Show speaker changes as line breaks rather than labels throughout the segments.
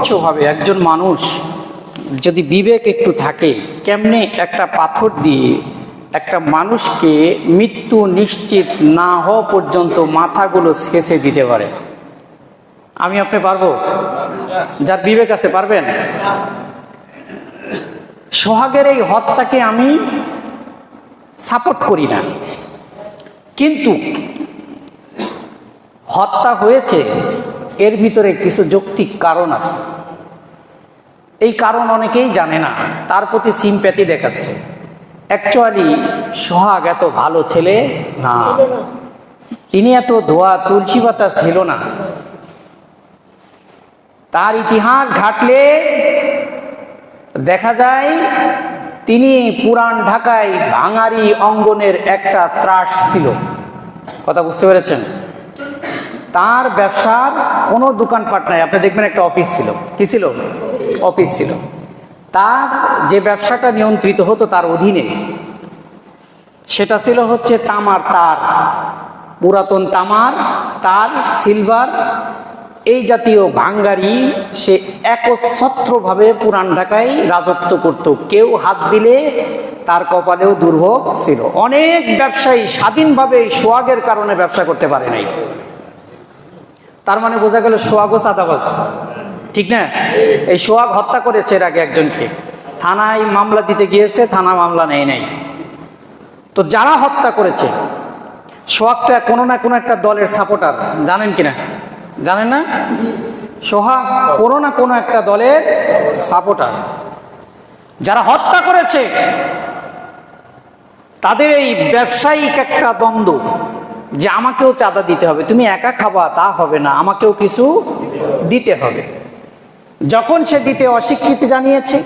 স্বচ্ছভাবে একজন মানুষ যদি বিবেক একটু থাকে, কেমনে একটা পাথর দিয়ে একটা মানুষকে মৃত্যু নিশ্চিত না হওয়া পর্যন্ত মাথাগুলো ছেঁচে দিতে পারে? আমি আপনি পারবো? যার বিবেক আছে পারবেন? সোহাগের এই হত্যাকে আমি সাপোর্ট করি না, কিন্তু হত্যা হয়েছে এর ভিতরে কিছু যৌক্তিক কারণ আছে। এই কারণ অনেকেই জানে না, তার প্রতি সিম্প্যাথি দেখাচ্ছে। অ্যাকচুয়ালি সোহাগ এত ভালো ছেলে না, তিনি এত ধোয়া তুলসী পাতা ছিল না। তার ইতিহাস ঘাটলে দেখা যায় তিনি পুরান ঢাকায় ভাঙারি অঙ্গনের একটা ত্রাস ছিল। কথা বুঝতে পেরেছেন? তার ব্যবসার কোনো দোকানপাট নাই, আপনি দেখবেন একটা অফিস ছিল। কি ছিল? অফিস ছিল। তার যে ব্যবসাটা নিয়ন্ত্রিত হতো তার অধীনে, সেটা ছিল হচ্ছে তামার তার, পুরাতন তামার তার, সিলভার, এই জাতীয় ভাঙ্গারি। সে একচ্ছত্রভাবে পুরান ঢাকায় রাজত্ব করত, কেউ হাত দিলে তার কপালেও দুর্ভোগ ছিল। অনেক ব্যবসায়ী স্বাধীনভাবে সোহাগের কারণে ব্যবসা করতে পারে নাই। তার মানে বোঝা গেল সোহাগও চাঁদাবাজ, ঠিক না? এই সোহাগ হত্যা করেছে এর আগে একজনকে, থানায় মামলা দিতে গিয়েছে, থানা মামলা নেয় নাই। তো যারা হত্যা করেছে, সোহাগটা কোনো না কোনো একটা দলের সাপোর্টার, জানেন কিনা? জানেন না? সোহাগ কোনো না কোনো একটা দলের সাপোর্টার। যারা হত্যা করেছে তাদের এই ব্যবসায়িক একটা দ্বন্দ্ব, যে আমাকেও চাঁদা দিতে হবে, তুমি একা খাবা তা হবে না, আমাকেও কিছু দিতে হবে। যখন সে দিতে অস্বীকৃতি জানিয়েছে,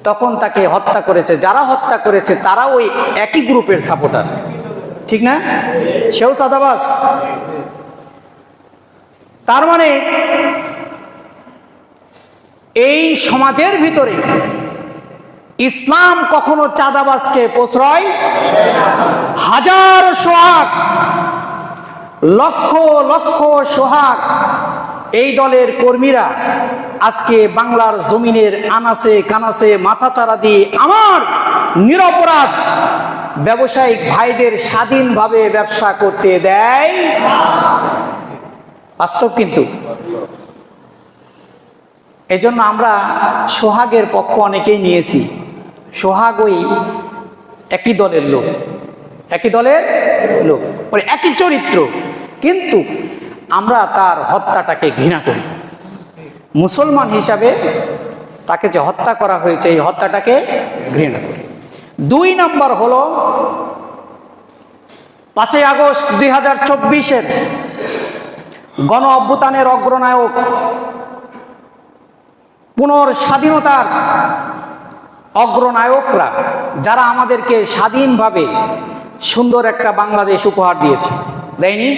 তখন তাকে হত্যা করেছে। যারা হত্যা করেছে তারা ওই একই গ্রুপের সাপোর্টার, ঠিক না? সেও চাঁদাবাজ। তার মানে এই সমাজের ভিতরে ইসলাম কখনো চাঁদাবাজকে প্রশ্রয়, হাজার সোহাগ, লক্ষ লক্ষ সোহাগ, এই দলের কর্মীরা আজকে বাংলার জমিনের আনাচে কানাচে মাথাচাড়া দিয়ে আমার নিরপরাধ ব্যবসায়িক ভাইদের স্বাধীনভাবে ব্যবসা করতে দেয়। বাস্তব কিন্তু। এজন্য আমরা সোহাগের পক্ষ অনেকেই নিয়েছি। সোহাগ ওই একই দলের লোক, একই দলের লোক, ওই একই চরিত্র, কিন্তু আমরা তার হত্যাটাকে ঘৃণা করি। মুসলমান হিসাবে তাকে যে হত্যা করা হয়েছে, এই হত্যাটাকে ঘৃণা করি। 2 নম্বর হলো 5ই আগস্ট 2024-এর গণ অভ্যুত্থানের অগ্রনায়ক, পুনর্স্বাধীনতার অগ্রনায়করা, যারা আমাদেরকে স্বাধীনভাবে সুন্দর একটা বাংলাদেশ উপহার দিয়েছে, দেয়নি?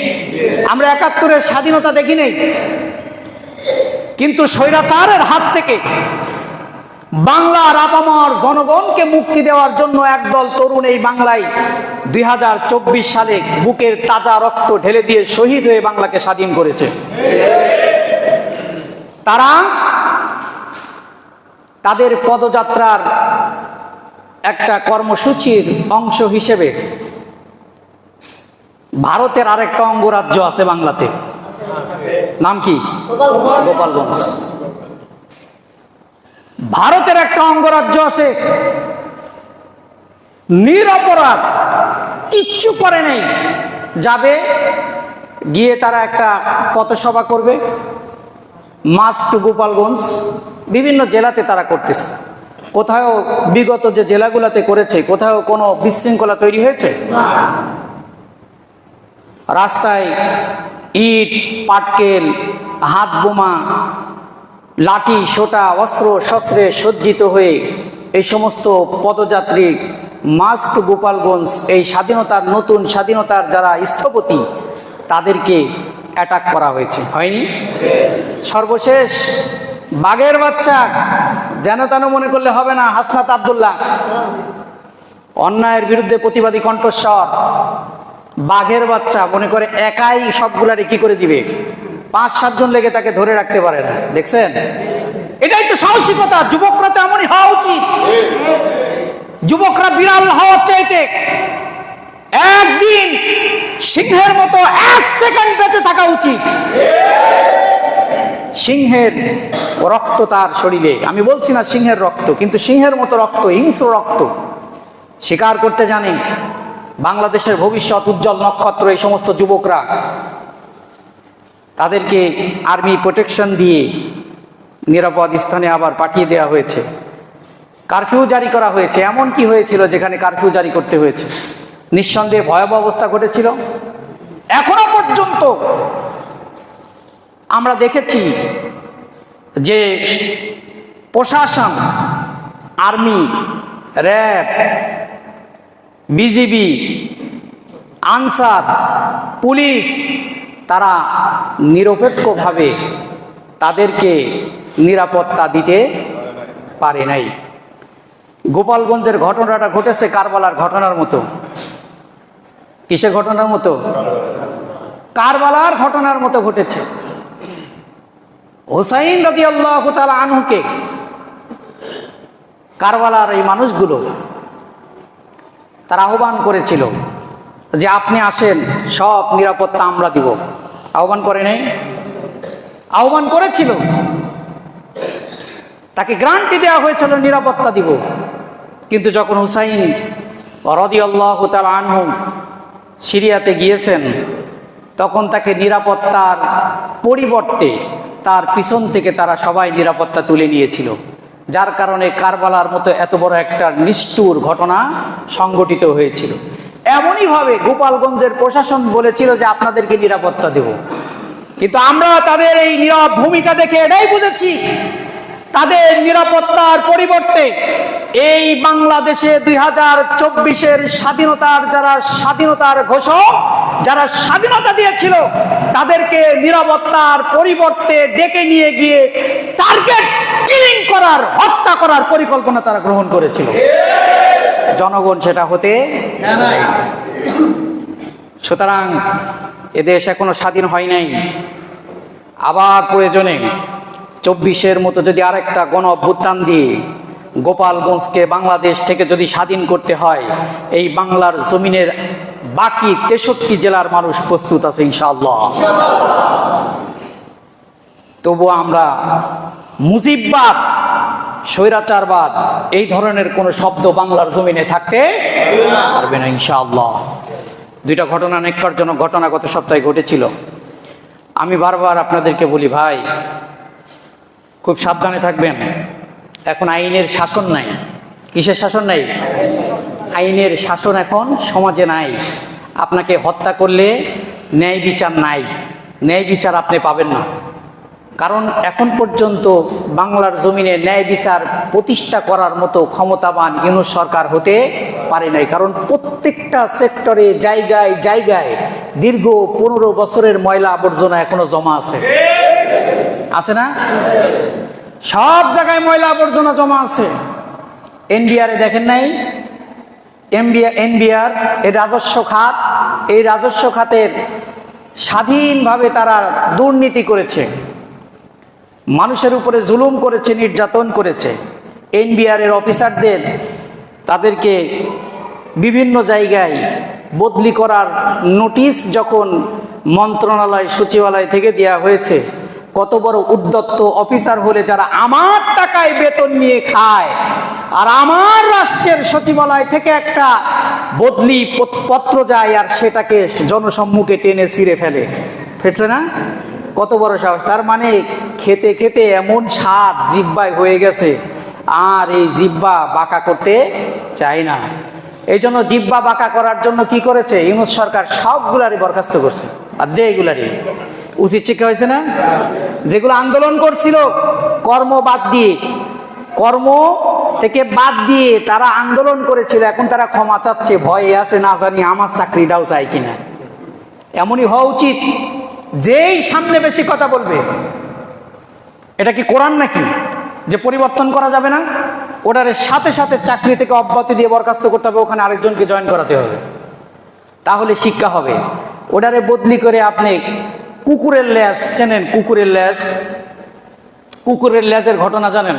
আমরা 71-এর স্বাধীনতা দেখি নাই, কিন্তু স্বৈরাচারের হাত থেকে বাংলার আপামর জনগণকে মুক্তি দেওয়ার জন্য একদল তরুণ এই বাংলায় 2024 সালে বুকের তাজা রক্ত ঢেলে দিয়ে শহীদ হয়ে বাংলাকে স্বাধীন করেছে। তারা তাদের পদযাত্রার একটা কর্মসূচির অংশ হিসেবে ভারতের আরেকটা অঙ্গরাজ্য আছে বাংলাতে, নাম কি? গোপালগঞ্জ। ভারতের একটা অঙ্গরাজ্য আছে, নিরপরাধ, কিচ্ছু করে নাই, যাবে গিয়ে তারা একটা পথসভা করবে, মার্চ টু গোপালগঞ্জ। বিভিন্ন জেলাতে তারা করতেছে। কোথাও বিগত যে জেলাগুলোতে করেছে, কোথাও কোনো বিশৃঙ্খলা তৈরি হয়েছে? রাস্তায় ইট, পাটকেল, হাত বোমা, লাঠি সোটা, অস্ত্র শস্ত্রে সজ্জিত হয়ে এই সমস্ত পদযাত্রী মার্চ টু গোপালগঞ্জ, এই স্বাধীনতার, নতুন স্বাধীনতার যারা স্থপতি, তাদেরকে অ্যাটাক করা হয়েছে, হয়নি? সর্বশেষ বাঘের বাচ্চা, যেন তেন মনে করলে হবে না, হাসনাত আব্দুল্লাহ, অন্যায়ের বিরুদ্ধে প্রতিবাদী কণ্ঠস্বর, বাঘের বাচ্চা মনে করে একাই সবগুলারে কি করে দিবে, 5-7 জন লেগে তাকে ধরে রাখতে পারে না। দেখছেন, এটাই তো সাহসিকতা। যুবকরা তো এমনই হওয়া উচিত। যুবকরা বিড়াল হওয়ার চাইতে একদিন সিংহের মতো 1 সেকেন্ড বেঁচে থাকা উচিত। সিংহের রক্ত তার শরীরে, আমি বলছি না সিংহের রক্ত, কিন্তু সিংহের মতো রক্ত, হিংস্র রক্ত শিকার করতে জানে। বাংলাদেশের ভবিষ্যৎ উজ্জ্বল নক্ষত্র এই সমস্ত যুবকরা, তাদেরকে আর্মি প্রোটেকশন দিয়ে নিরাপদ স্থানে আবার পাঠিয়ে দেওয়া হয়েছে। কারফিউ জারি করা হয়েছে। এমন কি হয়েছিল যেখানে কারফিউ জারি করতে হয়েছে? নিঃসন্দেহে ভয়াবহ অবস্থা ঘটেছিল। এখনো পর্যন্ত আমরা দেখেছি যে প্রশাসন, army, RAB, BGB, answer, police, তারা নিরপেক্ষভাবে তাদেরকে নিরাপত্তা দিতে পারে নাই। গোপালগঞ্জের ঘটনাটা ঘটেছে কারবালার ঘটনার মতো। কিসের ঘটনার মতো? কারবালার ঘটনার মতো ঘটেছে। হুসাইন রাদিয়াল্লাহু তাআলা আনহুকে কারবালার এই মানুষগুলো তারা আহ্বান করেছিল যে আপনি আসেন, সব নিরাপত্তা আমরা দিব। আহ্বান করে নাই? আহ্বান করেছিল। তাকে গ্যারান্টি দেওয়া হয়েছিল নিরাপত্তা দিব। কিন্তু যখন হুসাইন রাদিয়াল্লাহু তাআলা আনহু সিরিয়াতে গিয়েছেন, তখন তাকে নিরাপত্তার পরিবর্তে তার পিছন থেকে তারা সবাই নিরাপত্তা তুলে নিয়েছিল, যার কারণে কারবালার মতো এত বড় একটা নিষ্ঠুর ঘটনা সংঘটিত হয়েছিল। এমনইভাবে গোপালগঞ্জের প্রশাসন বলেছিল যে আপনাদেরকে নিরাপত্তা দেব, কিন্তু আমরা তাদের এই নীরব ভূমিকা দেখে এটাই বুঝেছি তাদের নিরাপত্তার পরিবর্তে এই বাংলাদেশে 2024-এর স্বাধীনতার স্বাধীনতার ঘোষক, যারা স্বাধীনতা দিয়েছিল, তাদেরকে নিরাপত্তার পরিবর্তে ডেকে নিয়ে গিয়ে টার্গেট কিলিং করার, হত্যা করার পরিকল্পনা তারা গ্রহণ করেছিল। জনগণ সেটা হতে দেয় না। সুতরাং এদেশ এখনো স্বাধীন হয় নাই। আবার প্রয়োজনে 24-এর মতো যদি আরেকটা গণ অভ্যুত্থান দিয়ে গোপালগঞ্জকে বাংলাদেশ থেকে যদি স্বাধীন করতে হয়, এই বাংলার জমিনের বাকি 63 জেলার মানুষ প্রস্তুত আছে ইনশাআল্লাহ। তবুও আমরা মুজিববাদ, স্বৈরাচারবাদ, এই ধরনের কোনো শব্দ বাংলার জমিনে থাকতে পারবে না ইনশাআল্লাহ। 2টা ঘটনা, নেককারজনক ঘটনা গত সপ্তাহে ঘটেছিল। আমি বারবার আপনাদেরকে বলি, ভাই খুব সাবধানে থাকবেন। এখন আইনের শাসন নাই। কিসের শাসন নাই? আইনের শাসন এখন সমাজে নাই। আপনাকে হত্যা করলে ন্যায় বিচার নাই, ন্যায় বিচার আপনি পাবেন না। কারণ এখন পর্যন্ত বাংলার জমিনে ন্যায় বিচার প্রতিষ্ঠা করার মতো ক্ষমতাবান ইউনূস সরকার হতে পারে নাই। কারণ প্রত্যেকটা সেক্টরে, জায়গায় জায়গায় দীর্ঘ 15 বছরের ময়লা আবর্জনা এখনো জমা আছে। আছে না? সব জায়গায় ময়লা আবর্জনা জমা আছে। এনবিআরে দেখেন নাই? এনবিআর এই রাজস্ব খাত, এই রাজস্ব খাতের স্বাধীনভাবে তারা দুর্নীতি করেছে, মানুষের উপরে জুলুম করেছে, নির্যাতন করেছে। এনবিআর এর অফিসারদের তাদেরকে বিভিন্ন জায়গায় বদলি করার নোটিশ যখন মন্ত্রণালয়, সচিবালয় থেকে দেওয়া হয়েছে, কত বড় উদ্যত্ত অফিসার হলে যারা আমার টাকায় বেতন নিয়ে খায়, আর আমার রাষ্ট্রের সচিবালয় থেকে একটা বদলি পত্র যায় আর সেটাকে জনসম্মুখে টেনে ছিঁড়ে ফেলছে না? কত বড় সাহস! তার মানে খেতে খেতে এমন স্বাদ জিহ্বায় হয়ে গেছে, আর এই জিহ্বা বাঁকা করতে চায় না। এই জন্য জিহ্বা বাঁকা করার জন্য কি করেছে ইউনূস সরকার? সবগুলারই বরখাস্ত করছে। আর এগুলারই উচিত শিক্ষা হয়েছে না? যেগুলো আন্দোলন করছিল কর্ম বাদ দিয়ে, কর্ম থেকে বাদ দিয়ে তারা আন্দোলন করেছিল, এখন তারা ক্ষমা চাচ্ছে, ভয়ে আছে, না জানি আমার চাকরিটাও চাই কিনা। এমনই হওয়া উচিত। যেই সামনে বেশি কথা বলবে, এটা কি কোরআন নাকি যে পরিবর্তন করা যাবে না? ওটার সাথে সাথে চাকরি থেকে অব্যাহতি দিয়ে বরখাস্ত করতে হবে, ওখানে আরেকজনকে জয়েন করাতে হবে, তাহলে শিক্ষা হবে। ওটারে বদলি করে আপনি কুকুরের লেজ চেনেন? কুকুরের লেজ, কুকুরের লেজের ঘটনা জানেন?